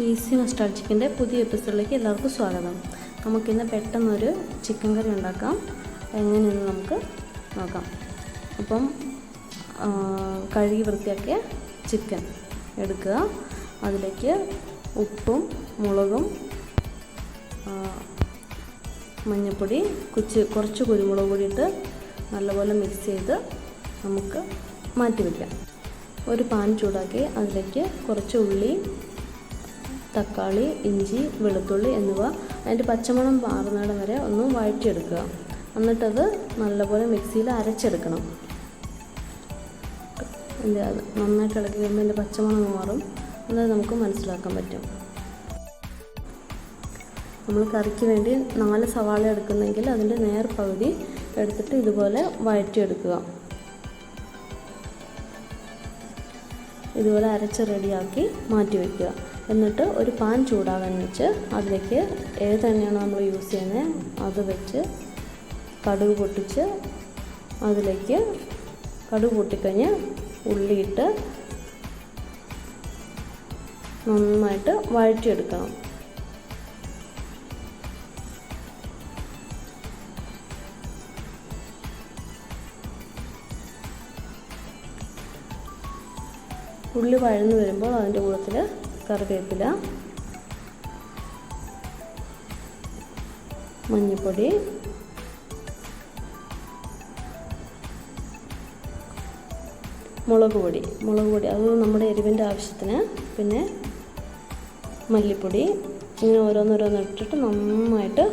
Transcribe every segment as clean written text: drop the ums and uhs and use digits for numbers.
Easy mustard ചിക്കൻ്റെ പുതിയ എപ്പിസോഡിലേക്ക് എല്ലാവർക്കും സ്വാഗതം. നമുക്കിന്ന് പെട്ടെന്നൊരു ചിക്കൻ കറി ഉണ്ടാക്കാം. എങ്ങനെയെന്ന് നമുക്ക് നോക്കാം. അപ്പം കഴുകി വൃത്തിയാക്കിയ ചിക്കൻ എടുക്കുക. അതിലേക്ക് ഉപ്പും മുളകും മഞ്ഞൾപ്പൊടി കുറച്ച് കുരുമുളക് പൊടി ഇട്ട് നല്ലപോലെ മിക്സ് ചെയ്ത് നമുക്ക് മാറ്റി വയ്ക്കാം. ഒരു പാൻ ചൂടാക്കി അതിലേക്ക് കുറച്ച് ഉള്ളി, തക്കാളി, ഇഞ്ചി, വെളുത്തുള്ളി എന്നിവ അതിൻ്റെ പച്ചമണം മാറുന്നിടം വരെ ഒന്ന് വഴറ്റിയെടുക്കുക. എന്നിട്ടത് നല്ലപോലെ മിക്സിയിൽ അരച്ചെടുക്കണം. അത് നന്നായിട്ട് ഇളക്കി കഴിയുമ്പോൾ അതിൻ്റെ പച്ചമണം മാറും. എന്നത് നമുക്ക് മനസ്സിലാക്കാൻ പറ്റും. നമ്മൾ കറിക്ക് വേണ്ടി 4 സവാള എടുക്കുന്നെങ്കിൽ അതിൻ്റെ നേർ പകുതി എടുത്തിട്ട് ഇതുപോലെ വഴറ്റിയെടുക്കുക. ഇതുപോലെ അരച്ച് റെഡിയാക്കി മാറ്റി വയ്ക്കുക. എന്നിട്ട് ഒരു പാൻ ചൂടാകാൻ വെച്ച് അതിലേക്ക് ഏതെണ്ണയാണ് നമ്മൾ യൂസ് ചെയ്യുന്നത് അത് വെച്ച് കടുക് പൊട്ടിച്ച് അതിലേക്ക് കടുക് പൊട്ടിക്കഴിഞ്ഞ് ഉള്ളിയിട്ട് നന്നായിട്ട് വഴറ്റിയെടുക്കണം. ഉള്ളി വഴന്നു വരുമ്പോൾ അതിൻ്റെ കൂട്ടത്തിൽ കറിവേപ്പില, മഞ്ഞൾപ്പൊടി, മുളക് പൊടി അത് നമ്മുടെ എരിവിൻ്റെ ആവശ്യത്തിന്, പിന്നെ മല്ലിപ്പൊടി, ഇങ്ങനെ ഓരോന്നോരോന്ന് ഇട്ടിട്ട് നന്നായിട്ട്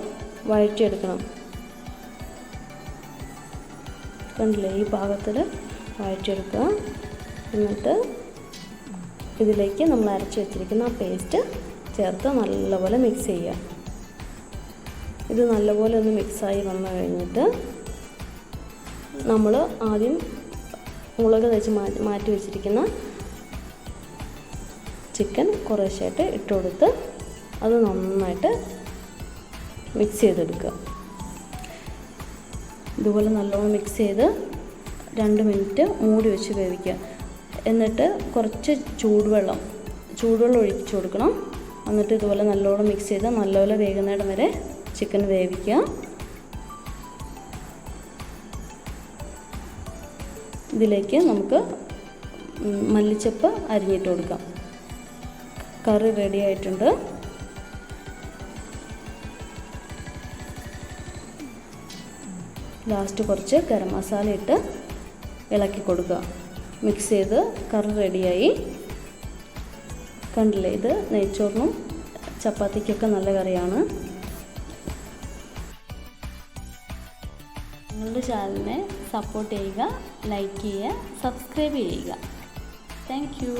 വഴറ്റിയെടുക്കണം. കണ്ടില്ലേ, ഈ പാകത്തിൽ വഴറ്റിയെടുക്കുക. എന്നിട്ട് ഇതിലേക്ക് നമ്മൾ അരച്ച് വെച്ചിരിക്കുന്ന ആ പേസ്റ്റ് ചേർത്ത് നല്ലപോലെ മിക്സ് ചെയ്യുക. ഇത് നല്ലപോലെ ഒന്ന് മിക്സായി വന്നു കഴിഞ്ഞിട്ട് നമ്മൾ ആദ്യം മുളക് തേച്ച് മാറ്റി വെച്ചിരിക്കുന്ന ചിക്കൻ കുറേശ്ശായിട്ട് ഇട്ട് കൊടുത്ത് അത് നന്നായിട്ട് മിക്സ് ചെയ്തെടുക്കുക. ഇതുപോലെ നല്ലോണം മിക്സ് ചെയ്ത് 2 മിനിറ്റ് മൂടി വെച്ച് വേവിക്കുക. എന്നിട്ട് കുറച്ച് ചൂടുവെള്ളം ഒഴിച്ചു കൊടുക്കണം. എന്നിട്ട് ഇതുപോലെ നല്ലോണം മിക്സ് ചെയ്ത് നല്ലപോലെ വേകുന്നിടം വരെ ചിക്കൻ വേവിക്കുക. ഇതിലേക്ക് നമുക്ക് മല്ലിച്ചപ്പ് അരിഞ്ഞിട്ട് കൊടുക്കാം. കറി റെഡി ആയിട്ടുണ്ട്. ലാസ്റ്റ് കുറച്ച് ഗരം മസാല ഇട്ട് ഇളക്കി കൊടുക്കുക. മിക്സ് ചെയ്ത് കറി റെഡിയായി. കണ്ടില്ലേ, ഇത് നെയ്ച്ചോറിനും ചപ്പാത്തിക്കൊക്കെ നല്ല കറിയാണ്. നിങ്ങളുടെ ചാനലിനെ സപ്പോർട്ട് ചെയ്യുക, ലൈക്ക് ചെയ്യുക, സബ്സ്ക്രൈബ് ചെയ്യുക. Thank you.